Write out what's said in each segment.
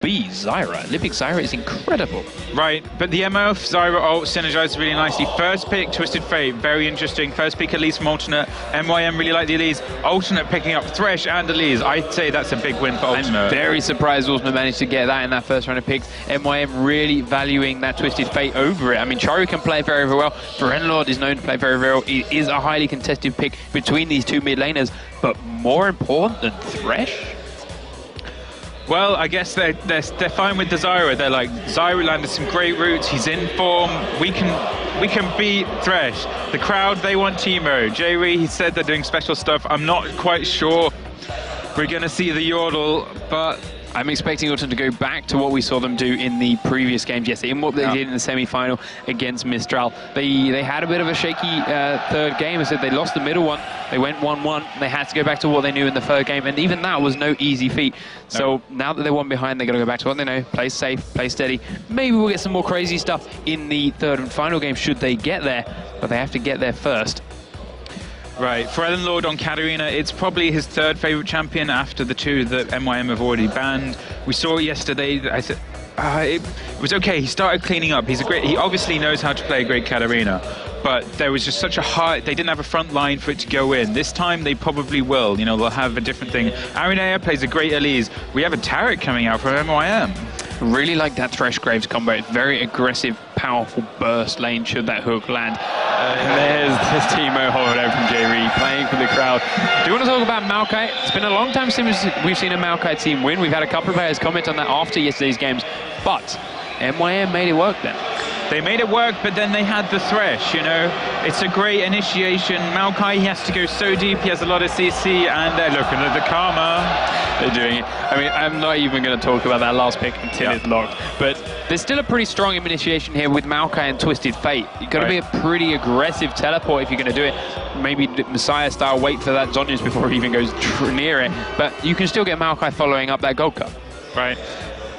be Zyra. Olympic Zyra is incredible. Right, but the MO of Zyra ult synergizes really nicely. First pick, Twisted Fate, very interesting. First pick, Elise from Alternate. MYM really like the Elise. Alternate picking up Thresh and Elise. I'd say that's a big win for Alternate. I'm very surprised Alternate managed to get that in that first round of picks. MYM really valuing that Twisted Fate over it. I mean, Charu can play very, very well. Lord is known to play very, very well. It is a highly contested pick between these two mid laners, but more important than Thresh? Well, I guess they're fine with the Zyra. They're like, Zyra landed some great roots. He's in form. We can beat Thresh. The crowd, they want Teemo. Jay-Ree, he said they're doing special stuff. I'm not quite sure we're going to see the Yordle, but I'm expecting Autumn to go back to what we saw them do in the previous games yesterday, in what they did in the semi-final against Mistral. They had a bit of a shaky third game. I said they lost the middle one. They went 1-1. They had to go back to what they knew in the third game, and even that was no easy feat. So now that they're one behind, they're going to go back to what they know, play safe, play steady. Maybe we'll get some more crazy stuff in the third and final game should they get there, but they have to get there first. Right, for Lord on Katarina, it's probably his third favourite champion after the two that MYM have already banned. We saw it yesterday. It was okay. He started cleaning up. He obviously knows how to play a great Katarina, but there was just such a hard. They didn't have a front line for it to go in. This time they probably will. You know, they'll have a different thing. Arinea plays a great Elise. We have a Taric coming out from MYM. Really like that Thresh Graves combo. It's very aggressive, powerful burst lane should that hook land. There's Teemo Holiday from Jay-Ree playing for the crowd. Do you want to talk about Maokai? It's been a long time since we've seen a Maokai team win. We've had a couple of players comment on that after yesterday's games, but MYM made it work then. They made it work, but then they had the Thresh, you know. It's a great initiation. Maokai, he has to go so deep. He has a lot of CC, and they're looking at the karma. They're doing it. I mean, I'm not even going to talk about that last pick until it's locked. But there's still a pretty strong initiation here with Maokai and Twisted Fate. You've got to be a pretty aggressive teleport if you're going to do it. Maybe Messiah style, wait for that Zhonya's before he even goes near it. But you can still get Maokai following up that Gold Cup. Right.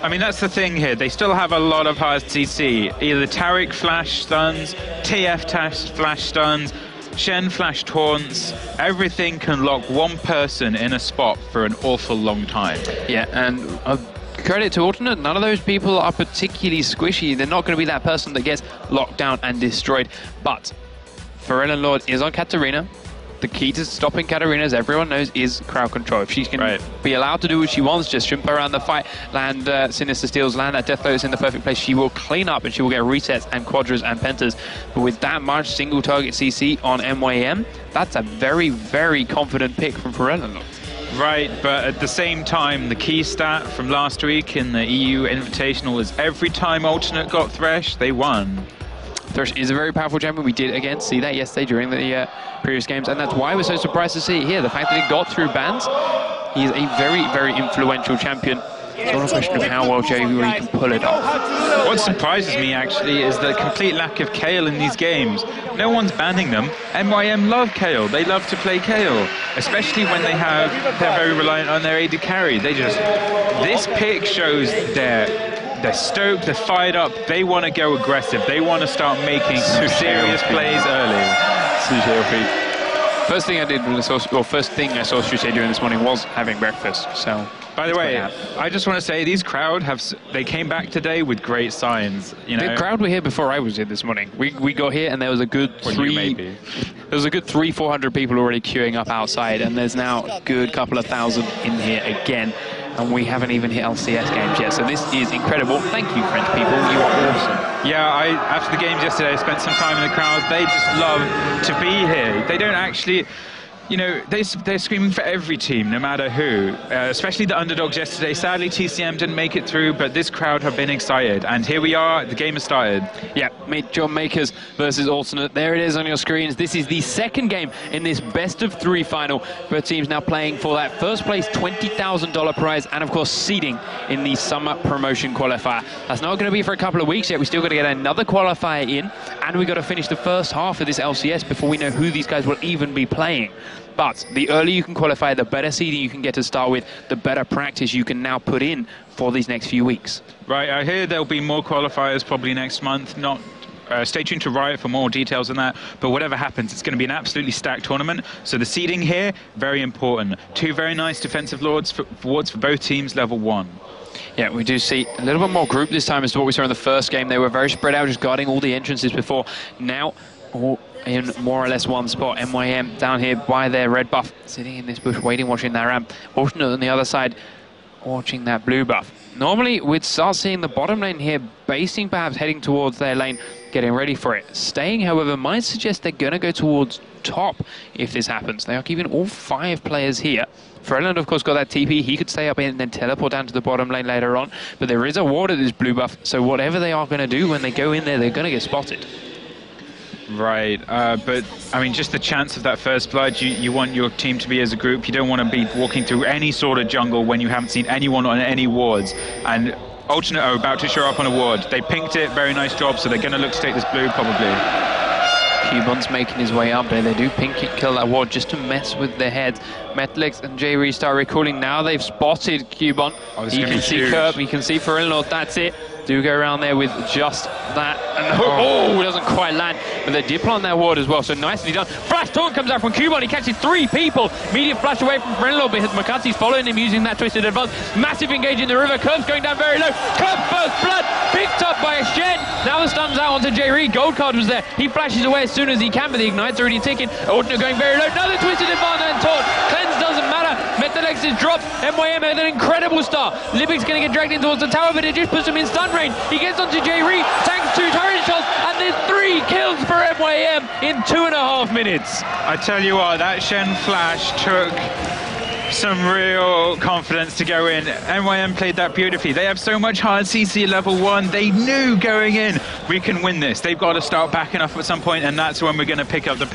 I mean, that's the thing here. They still have a lot of hard CC. Either Taric flash stuns, TF flash stuns, Shen flash taunts. Everything can lock one person in a spot for an awful long time. Yeah, and credit to Alternate, none of those people are particularly squishy. They're not going to be that person that gets locked down and destroyed. But Pharrell Lord is on Katarina. The key to stopping Katarina, as everyone knows, is crowd control. If she can be allowed to do what she wants, just shrimp around the fight, land Sinister Steals, land that Death Lotus in the perfect place, she will clean up and she will get resets and quadras and pentas. But with that much single target CC on MYM, that's a very, very confident pick from Pharrell. Right, but at the same time, the key stat from last week in the EU Invitational is every time Alternate got Thresh, they won. Thresh is a very powerful champion. We did, again, see that yesterday during the previous games, and that's why we're so surprised to see it here. The fact that he got through bans, he's a very, very influential champion. It's not a question of how well Jay-Ree can pull it off. What surprises me, actually, is the complete lack of Kayle in these games. No one's banning them. MYM love Kayle. They love to play Kayle, especially when they're very reliant on their AD carry. This pick shows they're stoked, they're fired up, they want to go aggressive, they want to start making some serious plays early. First thing I did, first thing I saw Shusei doing this morning was having breakfast, so... By the way, I just want to say these crowd they came back today with great signs. You know? The crowd were here before I was here this morning. We got here and there was a good 300-400 people already queuing up outside, and there's now a good couple of thousand in here again. And we haven't even hit LCS games yet, so this is incredible. Thank you, French people. You are awesome. Yeah, after the games yesterday, I spent some time in the crowd. They just love to be here. They don't actually... You know, they're screaming for every team, no matter who, especially the underdogs yesterday. Sadly, TCM didn't make it through, but this crowd have been excited. And here we are, the game has started. Yeah, John Makers versus Alternate. There it is on your screens. This is the second game in this best-of-3 final. Both teams now playing for that first place $20,000 prize and, of course, seeding in the Summer Promotion Qualifier. That's not going to be for a couple of weeks yet. We still got to get another qualifier in, and we've got to finish the first half of this LCS before we know who these guys will even be playing. But the earlier you can qualify, the better seeding you can get to start with, the better practice you can now put in for these next few weeks. Right, I hear there'll be more qualifiers probably next month. Stay tuned to Riot for more details on that. But whatever happens, it's going to be an absolutely stacked tournament. So the seeding here, very important. Two very nice defensive wards for both teams, level 1. Yeah, we do see a little bit more group this time as to what we saw in the first game. They were very spread out, just guarding all the entrances before. Now, all in more or less one spot. MYM down here by their red buff, sitting in this bush, waiting, watching that ramp. Alternate on the other side, watching that blue buff. Normally, we'd start seeing the bottom lane here, basing perhaps heading towards their lane, getting ready for it. Staying, however, might suggest they're going to go towards top if this happens. They are keeping all 5 players here. Freeland, of course, got that TP. He could stay up in and then teleport down to the bottom lane later on. But there is a ward at this blue buff, so whatever they are going to do when they go in there, they're going to get spotted. Right, but I mean, just the chance of that first blood, you want your team to be as a group. You don't want to be walking through any sort of jungle when you haven't seen anyone on any wards. And Alternate are about to show up on a ward. They pinked it, very nice job, so they're going to look to take this blue probably. Cubon's making his way up there. They do pink it, kill that ward just to mess with their heads. Metalix and J-Re start recalling. Now they've spotted Cubon. He can see Kerp, he can see Farinlord, that's it. Do go around there with just that. And doesn't quite land. But they did plant that ward as well, so nicely done. Flash taunt comes out from Cubon. He catches 3 people. Immediate flash away from Farinlord, but McCarthy's following him using that twisted advance. Massive engage in the river. Kerp's going down very low. Kerp first blood, picked up by Shen. Now the stun's out onto J-Re. Gold card was there. He flashes away as soon as he can, but the ignite's already ticking. Ordner going very low. Another twisted advance and taunt. Cleanse doesn't matter. Metalex is dropped. MYM had an incredible start. Libic's going to get dragged in towards the tower, but it just puts him in stun range. He gets onto J-Re, tanks 2 turret shots, and there's 3 kills for MYM in 2.5 minutes. I tell you what, that Shen flash took some real confidence to go in. MYM played that beautifully. They have so much hard CC level 1. They knew going in, we can win this. They've got to start backing off at some point, and that's when we're going to pick up the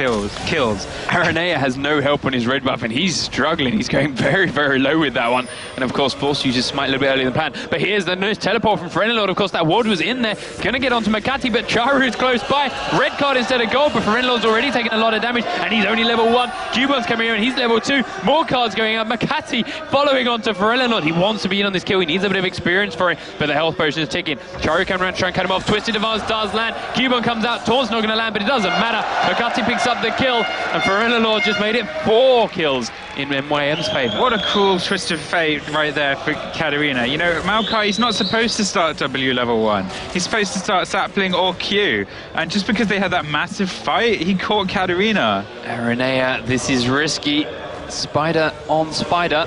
kills. Aranea has no help on his red buff, and he's struggling. He's going very, very low with that one. And of course, forced uses smite a little bit earlier than planned. But here's the nice teleport from Farinlord. Of course, that ward was in there. Going to get onto Makati, but Charu is close by. Red card instead of gold, but Farinlord's already taken a lot of damage, and he's only level 1. Cubon's coming here, and he's level 2. More cards going out. Makati following on to Farinlord. He wants to be in on this kill. He needs a bit of experience for it, but the health potion is ticking. Charu coming around to try and cut him off. Twisted advance does land. Cubon comes out. Taunt's not going to land, but it doesn't matter. Makati picks up the kill, and Farinlord just made it 4 kills in MYM's favour. What a cool twist of fate right there for Katarina. You know, Maokai, he's not supposed to start W level 1. He's supposed to start sapling or Q. And just because they had that massive fight, he caught Katarina. Aranea, this is risky. Spider on Spider.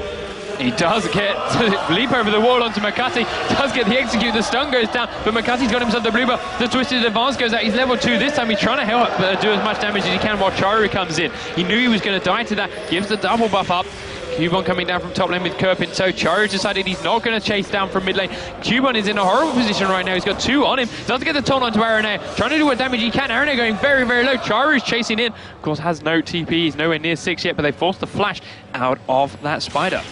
He does get to leap over the wall onto Makati, does get the execute, the stun goes down, but Makati's got himself the blue buff, the twisted advance goes out, he's level 2 this time, he's trying to help do as much damage as he can while Charu comes in. He knew he was going to die to that, gives the double buff up. Cubon coming down from top lane with Kerp in tow. Charu decided he's not going to chase down from mid lane. Cubon is in a horrible position right now. He's got 2 on him. Doesn't get the taunt onto Aranea. Trying to do what damage he can. Aranea going very, very low. Charu's chasing in. Of course, has no TP. He's nowhere near 6 yet, but they forced the flash out of that spider.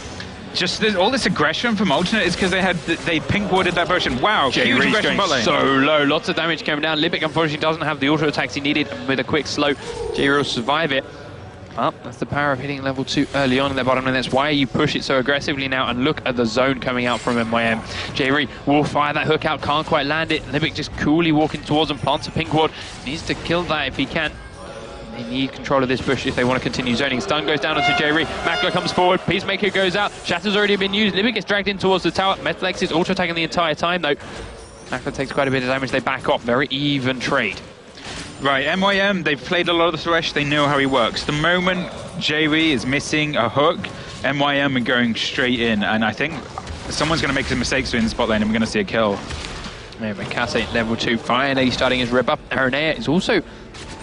Just all this aggression from Alternate is because they pink warded that version. Wow, huge aggression bot lane. So low. Lots of damage coming down. Libic unfortunately doesn't have the auto attacks he needed. With a quick slow, J-Re will survive it. That's the power of hitting level 2 early on in their bottom lane. That's why you push it so aggressively now, and look at the zone coming out from MYM. J-Re will fire that hook out, can't quite land it. Libic just coolly walking towards him, plants a pink ward. Needs to kill that if he can. They need control of this bush if they want to continue zoning. Stun goes down onto J-Re. Makla comes forward. Peacemaker goes out. Shatter's already been used. Libic gets dragged in towards the tower. Metalex is auto-attacking the entire time, though. Makla takes quite a bit of damage. They back off. Very even trade. Right, MYM, they've played a lot of the Thresh, they know how he works. The moment J-Re is missing a hook, MYM are going straight in, and I think someone's going to make some mistakes in the spot lane and we're going to see a kill. Yeah, Makase level 2, finally starting his rip up. Aranea is also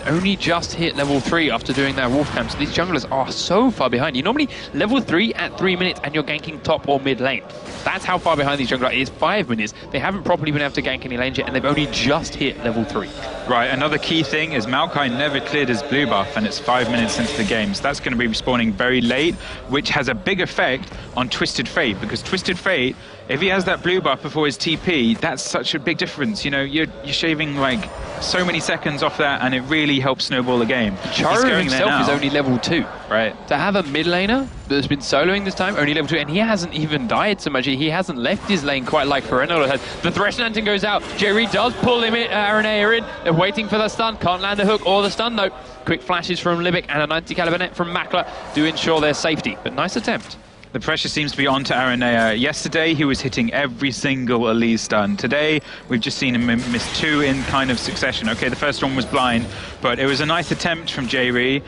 only just hit level 3 after doing that wolf camp, so these junglers are so far behind. You normally level 3 at 3 minutes and you're ganking top or mid lane. That's how far behind these junglers are. It is 5 minutes. They haven't properly been able to gank any lanes yet, and they've only just hit level 3. Right, another key thing is Maokai never cleared his blue buff, and it's 5 minutes into the game, so that's going to be respawning very late, which has a big effect on Twisted Fate, because Twisted Fate, if he has that blue buff before his TP, that's such a big difference. You know, you're shaving like so many seconds off that, and it really helps snowball the game. Charu himself is only level 2. Right. To have a mid laner that's been soloing this time, only level 2, and he hasn't even died so much. He hasn't left his lane quite like Farinlord has. The Thresh Lantern goes out. J-Re does pull him in, Aranea in. They're waiting for the stun. Can't land the hook or the stun though. Quick flashes from Libic and a 90 caliber net from Makla do ensure their safety, but nice attempt. The pressure seems to be onto Aranea. Yesterday, he was hitting every single Elise stun. Today, we've just seen him miss 2 in kind of succession. Okay, the first one was blind, but it was a nice attempt from J-Ree.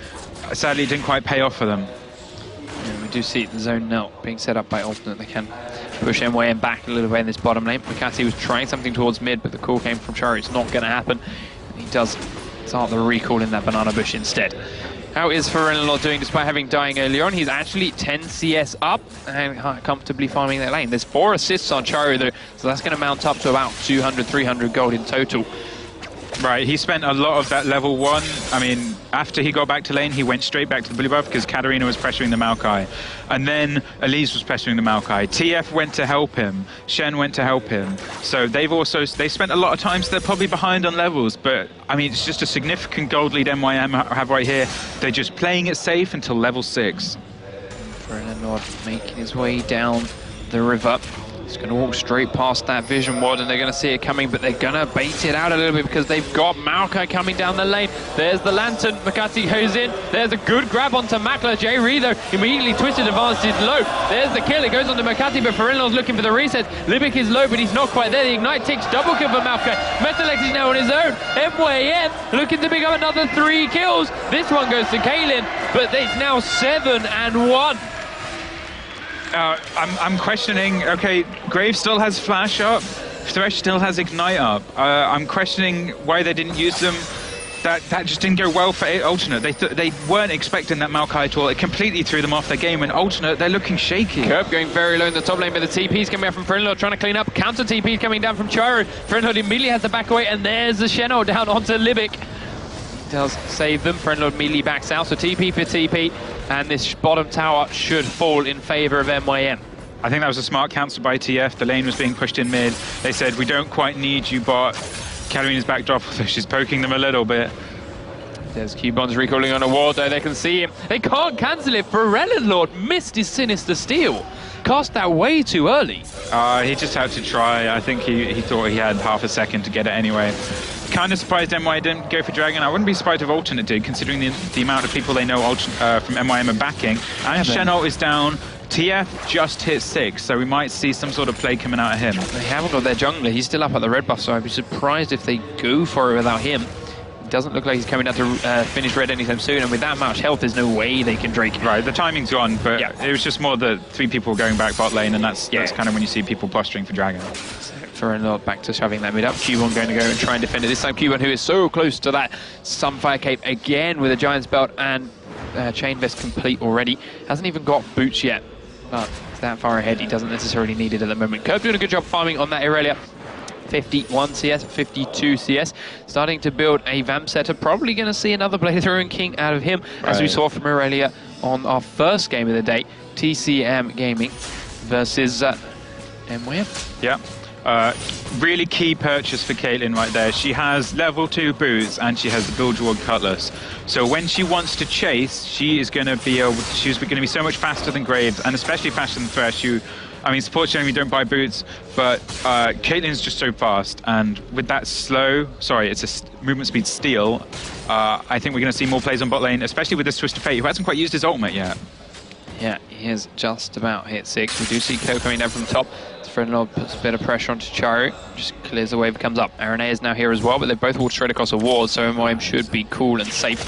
Sadly, it didn't quite pay off for them. Yeah, we do see the zone now being set up by Alternate. They can push MYM back a little bit in this bottom lane. Makati was trying something towards mid, but the call came from Chari. It's not going to happen. And he does start the recall in that banana bush instead. How is Ferenlord doing despite having dying earlier on? He's actually 10 CS up and comfortably farming that lane. There's 4 assists on Chari though, so that's going to mount up to about 200, 300 gold in total. Right, he spent a lot of that level 1. I mean, after he got back to lane, he went straight back to the blue buff because Katarina was pressuring the Maokai. And then Elise was pressuring the Maokai. TF went to help him. Shen went to help him. So they spent a lot of time, so they're probably behind on levels. But, I mean, it's just a significant gold lead MYM have right here. They're just playing it safe until level 6. Ferenlord making his way down the river. He's going to walk straight past that vision ward and they're going to see it coming, but they're going to bait it out a little bit because they've got Maokai coming down the lane. There's the lantern. Makati goes in. There's a good grab onto Makla. J-Ree though immediately twisted advanced is low. There's the kill. It goes onto Makati, but Ferenlord's looking for the reset. Libic is low, but he's not quite there. The ignite ticks double kill for Maokai. Metalect is now on his own. MYM looking to pick up another 3 kills. This one goes to Kaylin, but it's now 7-1. I'm questioning, okay, Graves still has Flash up, Thresh still has Ignite up. I'm questioning why they didn't use them. That just didn't go well for Alternate. They weren't expecting that Maokai at all. It completely threw them off their game, and Alternate, they're looking shaky. Kerb going very low in the top lane, but the TP's coming out from Ferenlord, trying to clean up. Counter TP coming down from Chiro. Ferenlord immediately has to back away, and there's the Shenno down onto Libic. Does save them. Ferenlord immediately backs out, so TP for TP, and this bottom tower should fall in favor of MYM. I think that was a smart counter by TF. The lane was being pushed in mid. They said, we don't quite need you, bot. Katarina's backdrop, so she's poking them a little bit. There's Cubon's recalling on a ward, though. They can see him. They can't cancel it. Ferenlord missed his Sinister Steel. Cast that way too early. He just had to try. I think he thought he had half a second to get it anyway. Kind of surprised MY didn't go for Dragon. I wouldn't be surprised if Alternate did, considering the amount of people they know from MYM are backing. And Shenol is down. TF just hit 6, so we might see some sort of play coming out of him. They haven't got their jungler. He's still up at the red buff, so I'd be surprised if they go for it without him. It doesn't look like he's coming down to finish red anytime soon, and with that much health, there's no way they can Drake. Right, the timing's gone, but it was just more that 3 people were going back bot lane, and that's kind of when you see people posturing for Dragon. Ferenlord back to shoving that mid up. Cubon going to go and try and defend it. This time Cubon, who is so close to that Sunfire Cape again with a Giant's Belt and Chain Vest complete already. Hasn't even got boots yet, but it's that far ahead. He doesn't necessarily need it at the moment. Kerb doing a good job farming on that Irelia. 51 CS, 52 CS. Starting to build a Vamp setter. Probably going to see another Blade Throwing King out of him, as we saw from Irelia on our first game of the day. TCM Gaming versus MWM. Yeah. Really key purchase for Caitlyn right there. She has level 2 boots and she has the Bilge Ward Cutlass. So when she wants to chase, she's going to be so much faster than Graves, and especially faster than Thresh. I mean, support generally don't buy boots, but Caitlyn's just so fast, and with that it's a movement speed steal. I think we're going to see more plays on bot lane, especially with this Twisted Fate, who hasn't quite used his ultimate yet. Yeah, he has just about hit 6. We do see Ko coming down from top. Ferenlord puts a bit of pressure onto Charu, just clears the wave, comes up. Aranea is now here as well, but they both walked straight across a ward, so MYM should be cool and safe.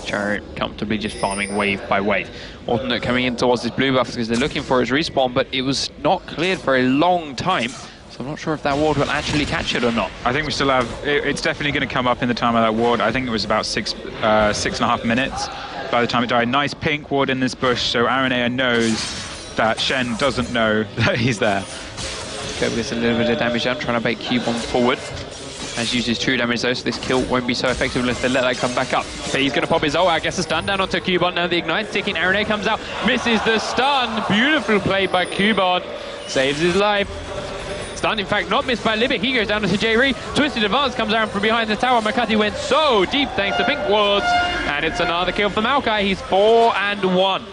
Charu comfortably just farming wave by wave. Alternate coming in towards this blue buff because they're looking for his respawn, but it was not cleared for a long time, so I'm not sure if that ward will actually catch it or not. I think we still have, it's definitely going to come up in the time of that ward. I think it was about 6.5 minutes by the time it died. Nice pink ward in this bush, so Aranea knows that Shen doesn't know that he's there. Kobe gets a little bit of damage down, trying to bait Cubon forward. Has used his true damage though, so this kill won't be so effective unless they let that come back up. But he's going to pop his ult out, gets a stun down onto Cubon. Now the ignite's ticking, Aranea comes out, misses the stun. Beautiful play by Cubon, saves his life. Stun, in fact, not missed by Libic. He goes down to J-Ree. Twisted Advance comes around from behind the tower. Makati went so deep thanks to pink wards. And it's another kill for Maokai. He's 4-1.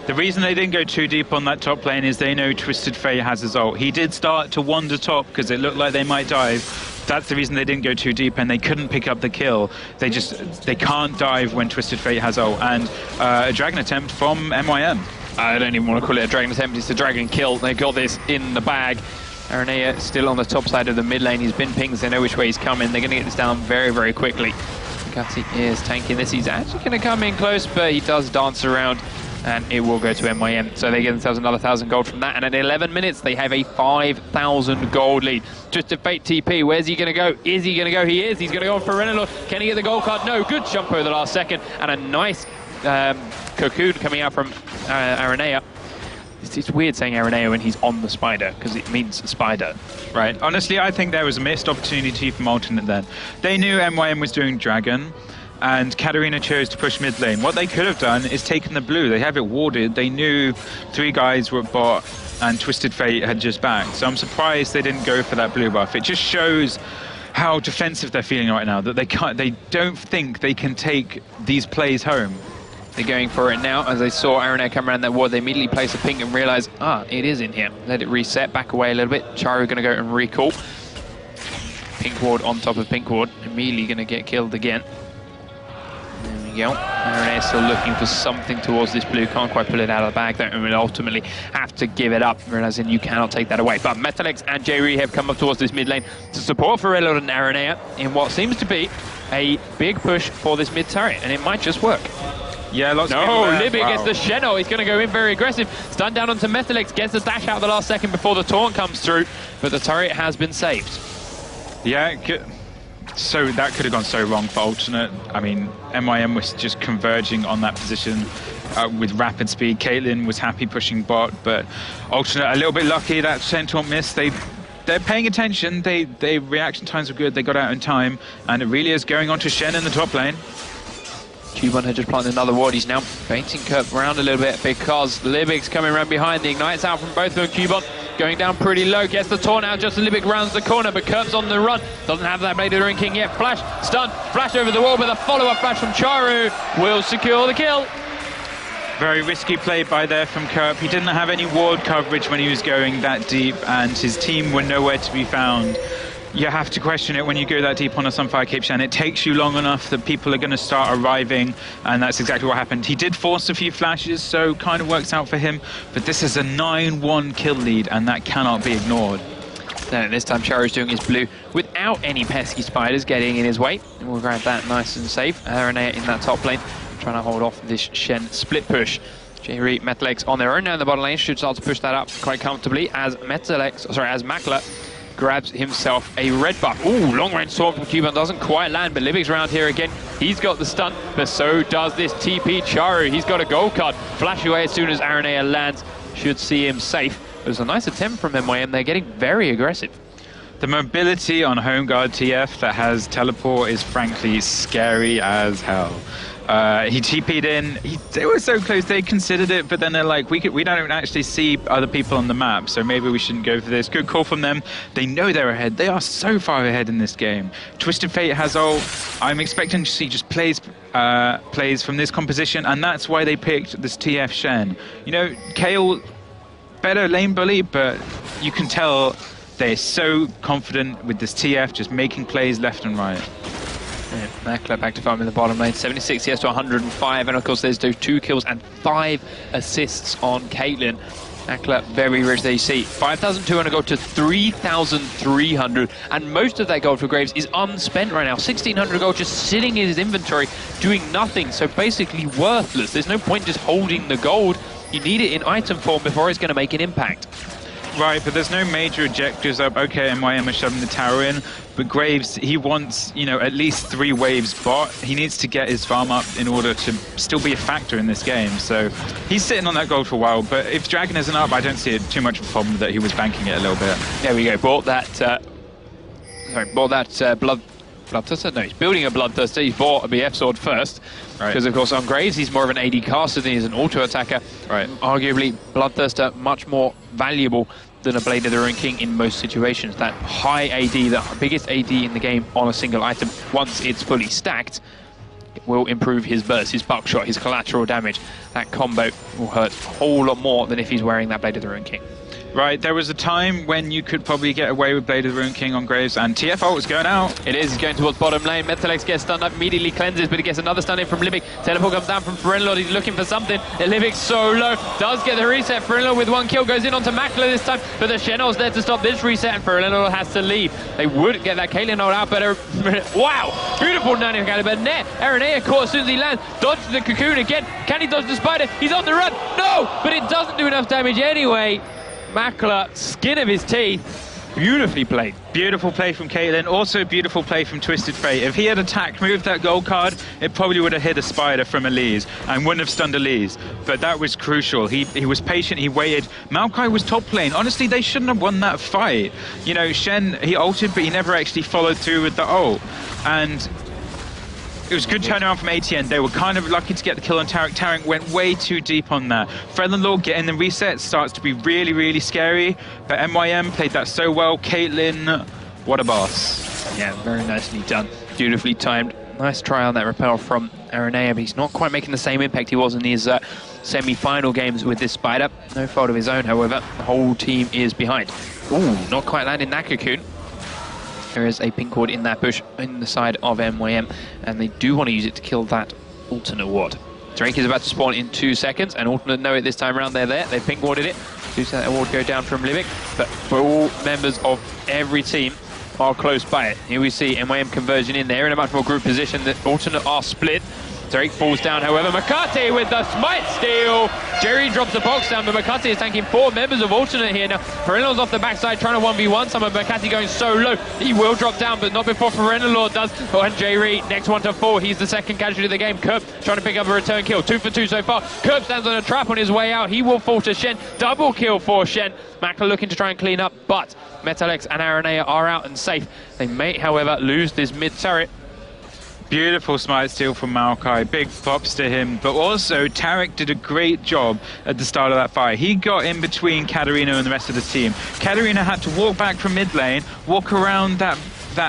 The reason they didn't go too deep on that top lane is they know Twisted Fate has his ult. He did start to wander top because it looked like they might dive. That's the reason they didn't go too deep and they couldn't pick up the kill. They can't dive when Twisted Fate has ult. And a Dragon attempt from MYM. I don't even want to call it a dragon attempt, it's a dragon kill. They got this in the bag. Aranea still on the top side of the mid lane. He's been pinged, they know which way he's coming. They're going to get this down very, very quickly. Gutty is tanking this. He's actually going to come in close, but he does dance around, and it will go to MYM. So they get themselves another 1,000 gold from that, and at 11 minutes, they have a 5,000 gold lead. Just a fate TP. Where's he going to go? Is he going to go? He is. He's going to go for Renelor. Can he get the gold card? No. Good jump over the last second, and a nice cocoon coming out from Aranea. It's weird saying Aranea when he's on the spider, because it means spider. Right. Honestly, I think there was a missed opportunity from Alternate then. They knew MYM was doing dragon, and Katarina chose to push mid lane. What they could have done is taken the blue. They have it warded. They knew 3 guys were at bot, and Twisted Fate had just backed. So I'm surprised they didn't go for that blue buff. It just shows how defensive they're feeling right now, that they don't think they can take these plays home. They're going for it now. As they saw Aranea come around that ward, they immediately place a pink and realize, it is in here. Let it reset, back away a little bit. Charu going to go and recall. Pink ward on top of pink ward. Immediately going to get killed again. There we go. Aranea still looking for something towards this blue. Can't quite pull it out of the bag, though, and will ultimately have to give it up, realizing you cannot take that away. But Metalex and J-Re have come up towards this mid lane to support Ferello and Aranea in what seems to be a big push for this mid turret, and it might just work. Yeah, lots of Libby gets the Shenno. He's going to go in very aggressive. Stun down onto Metalex, gets the dash out the last second before the taunt comes through, but the turret has been saved. Yeah, so that could have gone so wrong for Alternate. I mean, MYM was just converging on that position with rapid speed. Caitlyn was happy pushing bot, but Alternate a little bit lucky that taunt missed. They're paying attention. They reaction times were good. They got out in time, and Aurelia is going on to Shen in the top lane. Cubon had just planted another ward. He's now baiting Kerp around a little bit because Libig's coming around behind. The Ignite's out from both of them. Cubon going down pretty low. Gets the taunt out just as Libig rounds the corner, but Kerp's on the run. Doesn't have that Blade of the Ring King yet. Flash, stun, flash over the wall, but a follow-up flash from Charu will secure the kill. Very risky play by there from Kerp. He didn't have any ward coverage when he was going that deep, and his team were nowhere to be found. You have to question it when you go that deep on a Sunfire Cape Shen. It takes you long enough that people are going to start arriving, and that's exactly what happened. He did force a few flashes, so kind of works out for him, but this is a 9-1 kill lead, and that cannot be ignored. Then this time Charu's doing his blue without any pesky spiders getting in his way, and we'll grab that nice and safe. Aranea in that top lane, trying to hold off this Shen split push. J-Re, Metalex on their own now in the bottom lane, should start to push that up quite comfortably as Makler grabs himself a red buff. Ooh, long-range sword from Cubon doesn't quite land, but Libig's round here again. He's got the stun, but so does this TP Charu. He's got a gold card. Flash away as soon as Aranea lands. Should see him safe. It was a nice attempt from MYM. They're getting very aggressive. The mobility on Home Guard TF that has teleport is frankly scary as hell. He TP'd in. They were so close. They considered it, but then they're like, we don't actually see other people on the map, so maybe we shouldn't go for this. Good call from them. They know they're ahead. They are so far ahead in this game. Twisted Fate has ult. I'm expecting to see just plays from this composition, and that's why they picked this TF Shen. You know, Kayle, better lane bully, but you can tell they're so confident with this TF, just making plays left and right. Yeah, Makler back to farm in the bottom lane, 76 CS to 105, and of course there's those 2 kills and 5 assists on Caitlyn. Makler very rich there, you see. 5,200 gold to 3,300, and most of that gold for Graves is unspent right now. 1,600 gold just sitting in his inventory, doing nothing, so basically worthless. There's no point just holding the gold. You need it in item form before it's going to make an impact. Right, but there's no major objectives up. Okay, MYM is shoving the tower in, but Graves, he wants, you know, at least 3 waves bot. He needs to get his farm up in order to still be a factor in this game. So he's sitting on that gold for a while, but if Dragon isn't up, I don't see it too much of a problem that he was banking it a little bit. There we go, bought that Bloodthirster? No, he's building a Bloodthirster. He bought a BF sword first. Because, of course, on Graves, he's more of an AD caster than he's an auto-attacker. Right. Arguably, Bloodthirster much more valuable than a Blade of the Ruined King in most situations. That high AD, the biggest AD in the game on a single item, once it's fully stacked, it will improve his burst, his buckshot, his collateral damage. That combo will hurt a whole lot more than if he's wearing that Blade of the Ruined King. right? There was a time when you could probably get away with Blade of the Ruined King on Graves, and TF ult was going out. It is, he's going towards bottom lane. Metalex gets stunned up, immediately cleanses, but he gets another stun in from Livic. Teleport comes down from Ferenlord, he's looking for something. Livic's so low, does get the reset. Ferenlord with 1 kill, goes in onto Makler this time, but the Shen'Or's there to stop this reset, and Ferenlord has to leave. They would get that Caitlyn ult out, but wow! Beautiful Nano Cali, but Net, Aranea caught as soon as he lands, dodges the cocoon again. Can he dodge the spider? He's on the run! No! But it doesn't do enough damage anyway. Makler, skin of his teeth, beautifully played. Beautiful play from Caitlyn, also beautiful play from Twisted Fate. If he had attacked, moved that gold card, it probably would have hit a spider from Elise and wouldn't have stunned Elise. But that was crucial. He was patient, he waited. Maokai was top lane. Honestly, they shouldn't have won that fight. You know, Shen, he ulted, but he never actually followed through with the ult. And it was a good turnaround from ATN. They were kind of lucky to get the kill on Taric. Taric went way too deep on that. Ferenlord getting the reset starts to be really, really scary. But MYM played that so well. Caitlyn, what a boss. Yeah, very nicely done. Beautifully timed. Nice try on that repel from Aranea, but he's not quite making the same impact he was in his semi-final games with this spider. No fault of his own, however. The whole team is behind. Ooh, not quite landing that cocoon. There is a pink ward in that bush in the side of MYM, and they do want to use it to kill that alternate ward. Drake is about to spawn in 2 seconds, and alternate know it this time around. They're there. They've pink warded it. Do see that ward go down from Livic, but all members of every team are close by it. Here we see MYM conversion in there in a much more group position. The alternate are split. Drake falls down, however. Makati with the smite steal. Jerry drops the box down, but Makati is tanking 4 members of alternate here. Now, Ferenlord's off the backside trying to 1v1. Some of Makati going so low. He will drop down, but not before Ferenlord does. Oh, and Jerry, next one to 4. He's the second casualty of the game. Kerb trying to pick up a return kill. 2 for 2 so far. Kerb stands on a trap on his way out. He will fall to Shen. Double kill for Shen. Makler looking to try and clean up, but Metalex and Aranea are out and safe. They may, however, lose this mid turret. Beautiful smite steal from Maokai, big props to him, but also Taric did a great job at the start of that fight. He got in between Katarina and the rest of the team. Katarina had to walk back from mid lane, walk around that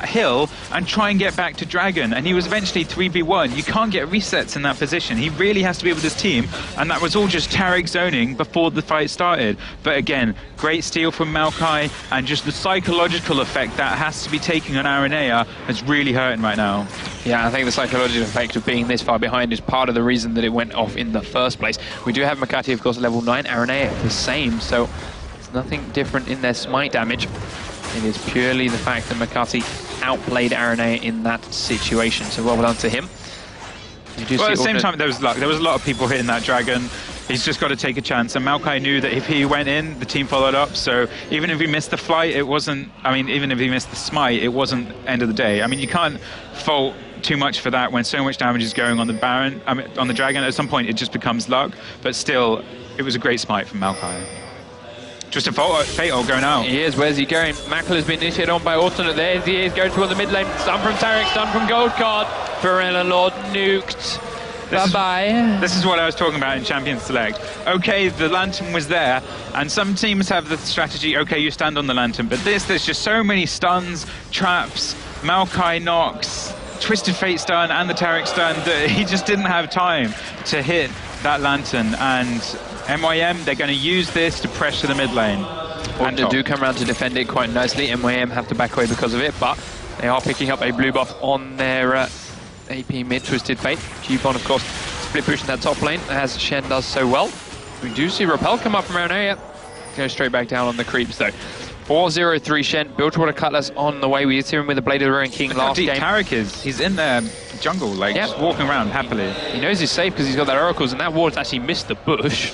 hill and try and get back to Dragon, and he was eventually 3v1. You can't get resets in that position. He really has to be with his team, and that was all just Taric zoning before the fight started. But again, great steal from Maokai, and just the psychological effect that has to be taking on Aranea is really hurting right now. Yeah, I think the psychological effect of being this far behind is part of the reason that it went off in the first place. We do have Makati, of course, level 9, Aranea the same, so it's nothing different in their smite damage. It is purely the fact that Makati outplayed Aranea in that situation, so well done to him. Well, at the same time, there was luck. There was a lot of people hitting that Dragon. He's just got to take a chance, and Maokai knew that if he went in, the team followed up, so even if he missed the flight, it wasn't, I mean, even if he missed the smite, it wasn't end of the day. I mean, you can't fault too much for that when so much damage is going on the Baron, I mean, on the Dragon. At some point, it just becomes luck, but still, it was a great smite from Maokai. Just a fatal going out. He is. Where's he going? Makler has been initiated on by alternate. There he is, going towards the mid lane. Stun from Taric, stun from Gold Card. Ferenlord nuked. Bye-bye. This is what I was talking about in Champions Select. Okay, the Lantern was there, and some teams have the strategy, okay, you stand on the Lantern, but there's just so many stuns, traps, Maokai knocks, Twisted Fate stun, and the Taric stun, that he just didn't have time to hit that Lantern, and MYM, they're going to use this to pressure the mid lane. And they do come around to defend it quite nicely. MYM have to back away because of it, but they are picking up a blue buff on their AP mid Twisted Fate. Cubon, of course, split pushing that top lane, as Shen does so well. We do see Repel come up from around area. Go straight back down on the creeps, though. 4-0-3 Shen. Bilgewater Cutlass on the way. We used him with the Blade of the Ruined King last game. Taric is. He's in the jungle, like, just walking around happily. He knows he's safe because he's got that oracles, and that ward's actually missed the bush.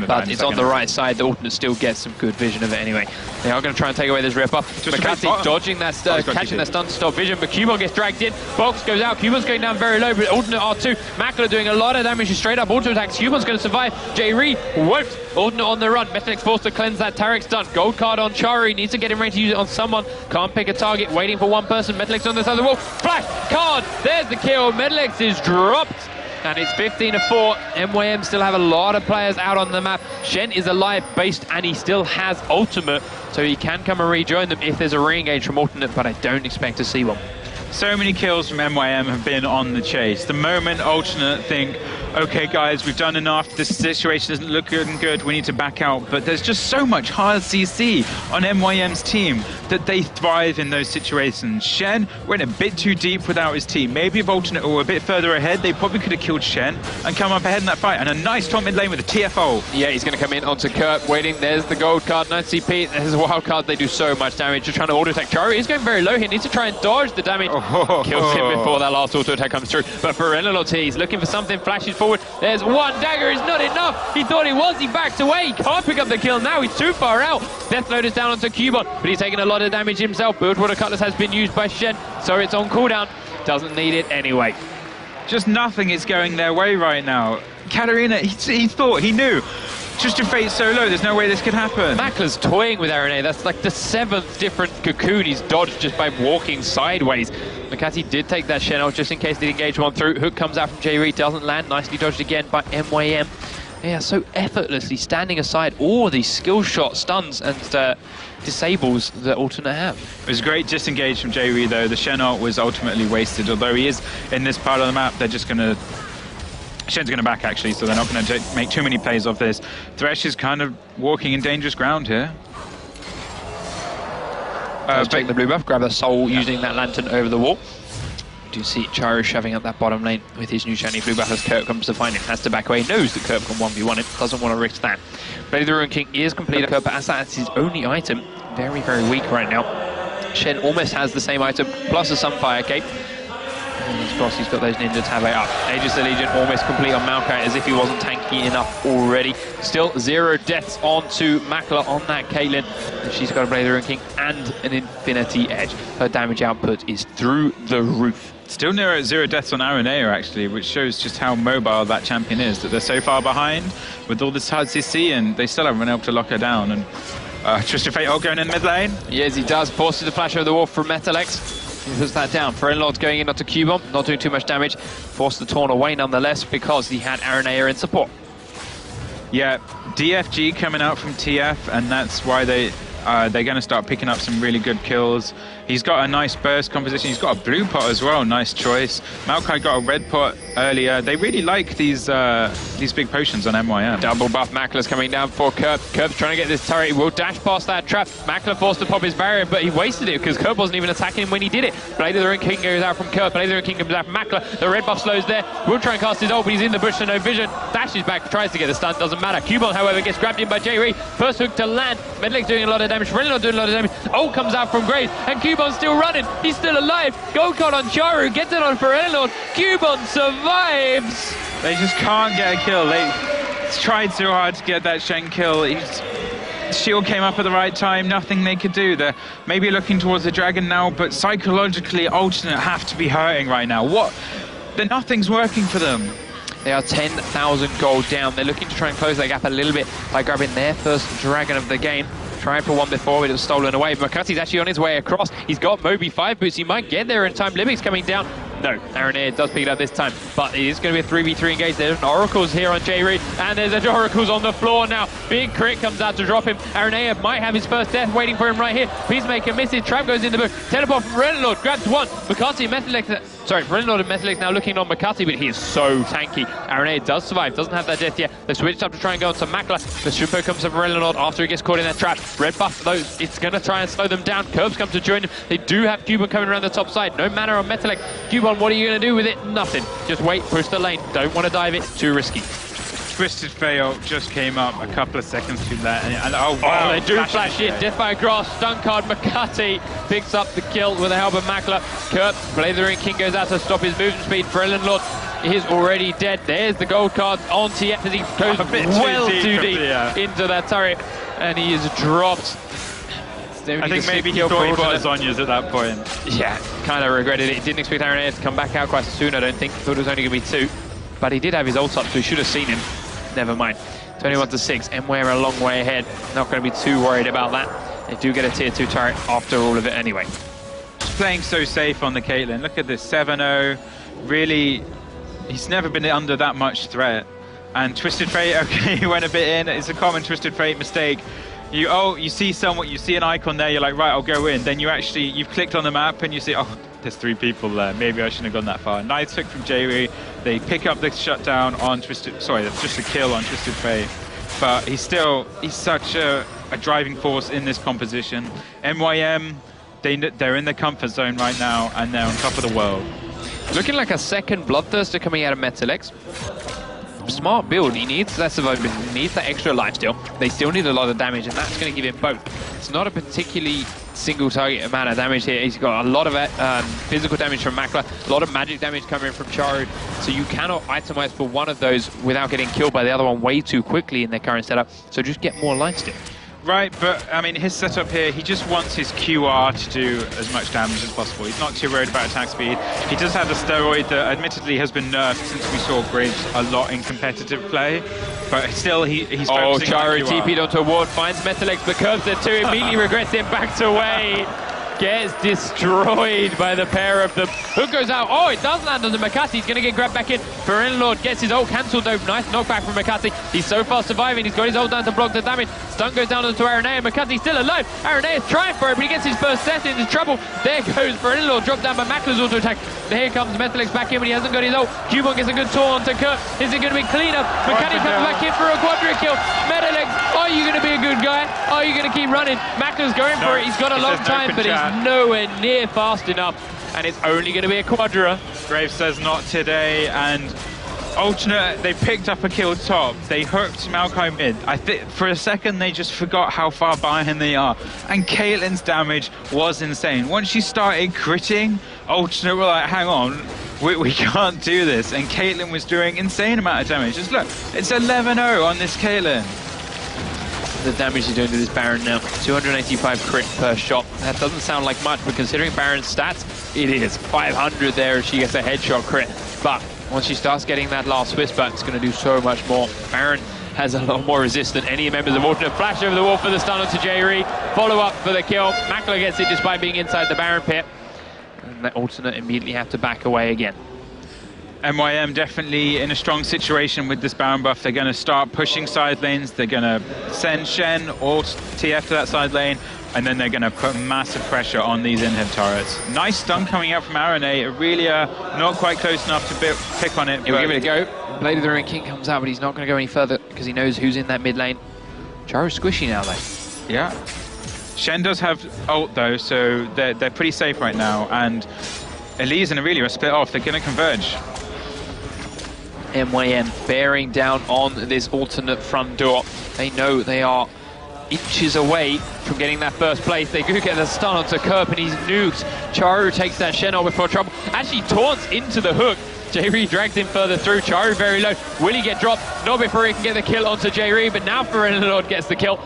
But it's on the right side. The alternate still gets some good vision of it anyway. They are going to try and take away this rip-up. Makati dodging that, catching that stun to stop vision, but Cubon gets dragged in. Box goes out. Cubon's going down very low, but alternate R2. Makler doing a lot of damage straight up. Auto attacks. Cubon's going to survive. J-Ree won't. Alternate on the run. Metalex forced to cleanse that Taric stun. Gold card on Chari. Needs to get him ready to use it on someone. Can't pick a target. Waiting for one person. Metalex on the side of the wall. Flash card. There's the kill. Metalex is dropped. And it's 15-4. MYM still have a lot of players out on the map. Shen is alive based, and he still has ultimate, so he can come and rejoin them if there's a re-engage from alternate, but I don't expect to see one. So many kills from MYM have been on the chase. The moment alternate think, okay, guys, we've done enough. This situation doesn't look good. We need to back out. But there's just so much hard CC on MYM's team that they thrive in those situations. Shen went a bit too deep without his team. Maybe if Alternate were a bit further ahead, they probably could have killed Shen and come up ahead in that fight. And a nice top mid lane with a TFO. Yeah, he's going to come in onto Kirk, waiting. There's the gold card, 9 CP. There's a wild card. They do so much damage. Just trying to auto attack. Charu is going very low here. Needs to try and dodge the damage. Kills him before that last auto attack comes through. But for Renalot here, he's looking for something. Flashes forward. There's one dagger. Is not enough. He thought he was. He backed away. He can't pick up the kill now. He's too far out. Deathload is down onto Cubon, but he's taking a lot of damage himself. Build Water Cutlass has been used by Shen, so it's on cooldown. Doesn't need it anyway. Just nothing is going their way right now. Katarina, he thought, he knew. Twisted Fate so low, there's no way this could happen. Makla's toying with RNA. That's like the 7th different cocoon he's dodged just by walking sideways. Makati did take that Shen out just in case they engage one through. Hook comes out from J-Reed, doesn't land. Nicely dodged again by MYM. Yeah, so effortlessly standing aside all these skill shot stuns and disables that Alternate have. It was a great disengage from J-Reed though. The Shen ult was ultimately wasted, although he is in this part of the map. They're just going to... Shen's going to back actually, so they're not going to make too many plays of this. Thresh is kind of walking in dangerous ground here. Take the blue buff, grab a soul using that lantern over the wall. You do see Charu shoving up that bottom lane with his new shiny blue buff as Kirk comes to find him. Has to back away, knows that Kirk can 1v1 him, doesn't want to risk that. Blade of the Ruin King is completed, Kirk, but as that's his only item, very, very weak right now. Shen almost has the same item, plus a Sunfire Cape. And of course, he's got those ninja tab up. Aegis the Legion almost complete on Maokai as if he wasn't tanky enough already. Still 0 deaths onto Makla on that Caitlyn. And she's got a Blade of the Ruin King and an Infinity Edge. Her damage output is through the roof. Still near 0 deaths on Aranea actually, which shows just how mobile that champion is, that they're so far behind with all this hard CC and they still haven't been able to lock her down. And Twisted Fate going in mid lane. Yes, he does. Forces the flash over the wall from Metalex. He puts that down. Ferenlord's going in onto Cubon, not doing too much damage. Forced the Taunt away nonetheless because he had Aranea in support. Yeah, DFG coming out from TF, and that's why they're going to start picking up some really good kills. He's got a nice burst composition. He's got a blue pot as well. Nice choice. Maokai got a red pot earlier. They really like these big potions on MYM. Double buff. Makla's coming down for Kerp. Kerp's trying to get this turret. He will dash past that trap. Makla forced to pop his barrier, but he wasted it because Kerp wasn't even attacking him when he did it. Blade of the Ruin King goes out from Kerp. Blade of the Ruin King comes out from Makla. The red buff slows there. Will try and cast his ult, but he's in the bush so no vision. Dashes back, tries to get the stun. Doesn't matter. Cubon, however, gets grabbed in by J-Ree. First hook to land. Medlick's doing a lot of damage. Renlo doing a lot of damage. Ult comes out from Graves, and Cubon's still running. He's still alive. Gold card on Charu. Gets it on for Renlo. Cubon survives. They just can't get a kill. They tried so hard to get that Shen kill. Shield came up at the right time. Nothing they could do. They're maybe looking towards the dragon now, but psychologically, Alternate have to be hurting right now. Nothing's working for them. They are 10,000 gold down. They're looking to try and close that gap a little bit by grabbing their first dragon of the game. Tried for one before, but it was stolen away. Makati's actually on his way across. He's got Moby 5 boots. He might get there in time. Limic's coming down. No, Aranea does pick it up this time, but it is going to be a 3v3 engage. There's an Oracle's here on J-Reed, and there's an Oracle's on the floor now. Big crit comes out to drop him. Aranea might have his first death waiting for him right here. Peacemaker misses. Trap goes in the book. Teleport from Renlord, grabs one. Makati and Metalex. Sorry, Renlord and Metalex now looking on Makati, but he is so tanky. Aranea does survive, doesn't have that death yet. They switched up to try and go onto Makla. The Shumpo comes from Renlord after he gets caught in that trap. Red buff, though, it's going to try and slow them down. Curbs come to join him. They do have Cubon coming around the top side. No mana on Metalex. Cubon, what are you going to do with it? Nothing. Just wait, push the lane. Don't want to dive it. Too risky. Twisted Fail just came up a couple of seconds to that. And oh, wow, they do flash it. Death by Grass, stun card. Makati picks up the kill with the help of Makla. Kurt, Blade of the Ruin King goes out to stop his movement speed. Freelandlord is already dead. There's the gold card on TF as he goes well too deep into that turret. And he is dropped. I think maybe he thought he bought Zonya's at that point. Yeah, kind of regretted it. He didn't expect Aranea to come back out quite soon, I don't think. Thought it was only going to be 2. But he did have his ult up, so he should have seen him. Never mind. 21-6, and we're a long way ahead. Not going to be too worried about that. They do get a tier 2 turret after all of it anyway. Just playing so safe on the Caitlyn. Look at this, 7-0. Really, he's never been under that much threat. And Twisted Fate, okay, he went a bit in. It's a common Twisted Fate mistake. You see someone, you see an icon there, you're like, right, I'll go in. Then you've clicked on the map and you see, oh, there's 3 people there. Maybe I shouldn't have gone that far. Nice pick from Jerry. They pick up the shutdown on Twisted, sorry, that's just a kill on Twisted Fate. But he's such a driving force in this composition. MYM, they're in their comfort zone right now and they're on top of the world. Looking like a second Bloodthirster coming out of Metalex. Smart build, he needs less of open, he needs that extra lifesteal. They still need a lot of damage, and that's going to give him both. It's not a particularly single target amount of damage here. He's got a lot of physical damage from Makler, a lot of magic damage coming from Charu, so you cannot itemize for one of those without getting killed by the other one way too quickly in their current setup, so just get more lifesteal. Right, but I mean, his setup here, he just wants his QR to do as much damage as possible. He's not too worried about attack speed. He does have the steroid that admittedly has been nerfed since we saw Graves a lot in competitive play, but still he's focusing on Charu QR. TP'd onto a ward, finds Metalex, but curves it too, immediately regrets it, backs away. Gets destroyed by the pair of them. Hook goes out. Oh, it does land on the Makati. He's going to get grabbed back in. Lord gets his ult cancelled though. Nice knockback from Makati. He's so far surviving. He's got his ult down to block the damage. Stun goes down onto Aranea. Makati's still alive. Aranea is trying for it, but he gets his first set into trouble. There goes Lord, dropped down by Makler's auto attack. Here comes Metalex back in, but he hasn't got his ult. Cubon gets a good tour onto Kurt. Is it going to be clean up? Makati comes back in for a quadra kill. Metalex, are you going to be a good guy? Are you going to keep running? Makler's going for it. He's got a long time, but he's nowhere near fast enough, and it's only going to be a quadra. Graves says not today, and Alternate, they picked up a kill top. They hooked Maokai mid. I think for a second they just forgot how far behind they are. And Caitlyn's damage was insane. Once she started critting, Alternate were like, hang on, we can't do this. And Caitlyn was doing insane amount of damage. Just look, it's 11-0 on this Caitlyn. The damage he's doing to this Baron now, 285 crit per shot. That doesn't sound like much, but considering Baron's stats, it is 500 there if she gets a headshot crit. But once she starts getting that last whisper, it's going to do so much more. Baron has a lot more resist than any members of Alternate. Flash over the wall for the stun onto Jairi. Follow up for the kill. Makler gets it despite being inside the Baron pit. And the Alternate immediately have to back away again. MYM definitely in a strong situation with this Baron buff. They're going to start pushing side lanes. They're going to send Shen or TF to that side lane, and then they're going to put massive pressure on these in-head turrets. Nice stun coming out from Aranea. Aurelia not quite close enough to pick on it. He'll give it a go. Blade of the Ruined King comes out, but he's not going to go any further because he knows who's in that mid lane. Charu's squishy now, though. Yeah. Shen does have ult, though, so they're pretty safe right now. And Elise and Aurelia are split off. They're going to converge. MYM bearing down on this Alternate front door. They know they are inches away from getting that first place. They do get the stun onto Kerp and he's nuked. Charu takes that Shen out before trouble. Actually taunts into the hook. Jairi drags him further through. Charu very low. Will he get dropped? Not before he can get the kill onto Jairi, but now Lord gets the kill.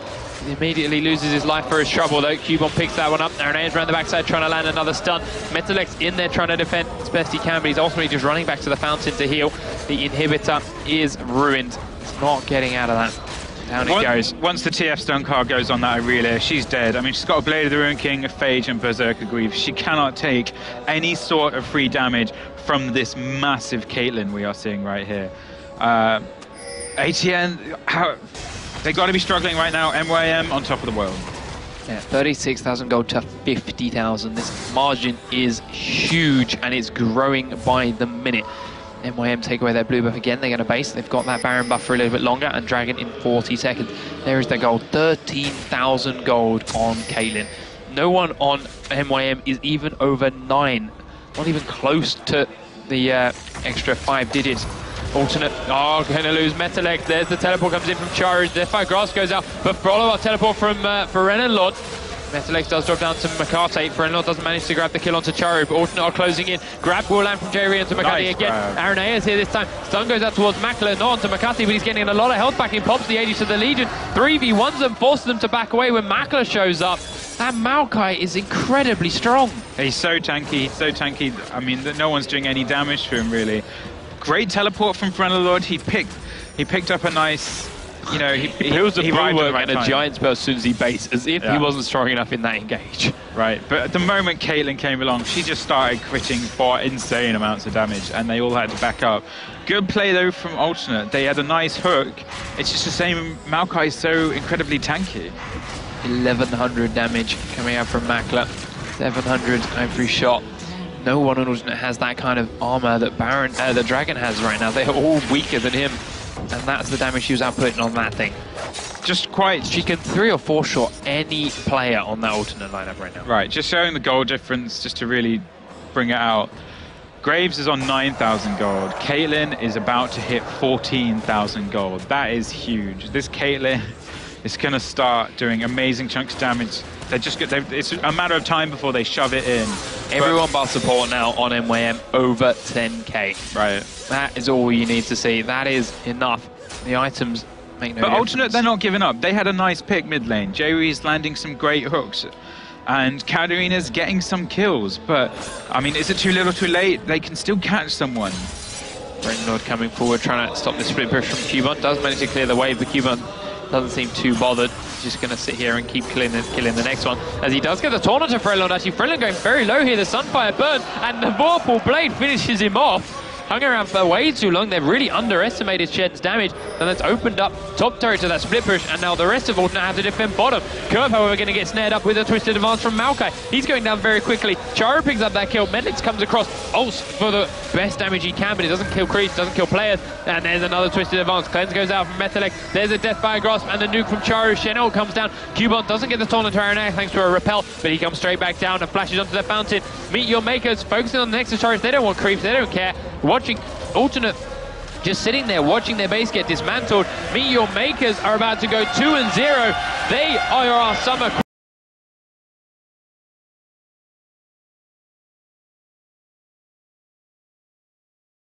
He immediately loses his life for his trouble though. Cubon picks that one up. Arena's around the backside trying to land another stun. Metalex in there trying to defend as best he can, but he's ultimately just running back to the fountain to heal. The inhibitor is ruined. It's not getting out of that. Down it goes. Once the TF stun card goes on that Aurelia, she's dead. I mean, she's got a Blade of the Ruined King, a Phage, and Berserker Greaves. She cannot take any sort of free damage from this massive Caitlyn we are seeing right here. ATN, they got to be struggling right now. MYM on top of the world. Yeah, 36,000 gold to 50,000. This margin is huge and it's growing by the minute. MYM take away their blue buff again. They're going to base. They've got that Baron buff for a little bit longer and Dragon in 40 seconds. There is their gold. 13,000 gold on Caitlyn. No one on MYM is even over 9. Not even close to the extra 5 digits. Alternate, gonna lose Metalex. There's the teleport comes in from Charu. Deathfire Grass goes out, but follow-up teleport from Lord. Metalex does drop down to Makate. Lord doesn't manage to grab the kill onto Charu, but Alternate are closing in. Grab will land from Jerry into Makate nice again. grab. Aranea is here this time. Stun goes out towards Makler, not onto Makate, but he's getting a lot of health back. He pops the 80 to the Legion. 3v1s them, forces them to back away when Makler shows up. That Maokai is incredibly strong. He's so tanky, so tanky. I mean, no one's doing any damage to him, really. Great teleport from Lord. He picked up a nice, you know, he was a bulwark right and a giant spell as soon as he based, as if he wasn't strong enough in that engage. Right, but at the moment Caitlyn came along, she just started critting for insane amounts of damage, and they all had to back up. Good play though from Alternate. They had a nice hook. It's just the same. Maokai is so incredibly tanky. 1100 damage coming out from Makler. 700 every shot. No one on alternate has that kind of armor that the Dragon has right now. They're all weaker than him. And that's the damage she was outputting on that thing. Just quite... She can 3 or 4 shot any player on that alternate lineup right now. Right, just showing the gold difference just to really bring it out. Graves is on 9,000 gold. Caitlyn is about to hit 14,000 gold. That is huge. This Caitlyn is going to start doing amazing chunks of damage. It's a matter of time before they shove it in. Everyone but support now on MYM over 10k. Right. That is all you need to see. That is enough. The items make no difference. But alternate, they're not giving up. They had a nice pick mid lane. Joey's landing some great hooks. And Katarina's getting some kills. But, I mean, is it too little too late? They can still catch someone. Lord coming forward, trying to stop the split push from Cubon. Does manage to clear the wave, but Cubon doesn't seem too bothered. He's just going to sit here and keep killing the next one. As he does get the taunt onto Frelund. Actually, Frelund going very low here. The Sunfire burn, and the Vorpal Blade finishes him off. Hung around for way too long. They've really underestimated Shed's damage, and that's opened up top turret to that split push, and now the rest of alternate have to defend bottom. Curve, however, going to get snared up with a twisted advance from Maokai. He's going down very quickly. Charo picks up that kill. Medlix comes across, ults for the best damage he can, but it doesn't kill creeps, doesn't kill players, and there's another twisted advance. Cleanse goes out from Metalec. There's a Death by Grasp, and the nuke from Charo. Shenel comes down. Cubon doesn't get the taunt into Aranea thanks to a repel, but he comes straight back down and flashes onto the fountain. Meet your makers, focusing on the next to Charo. They don't want creeps, they don't care. Watching alternate just sitting there watching their base get dismantled. Meet your makers are about to go 2-0. They are our summer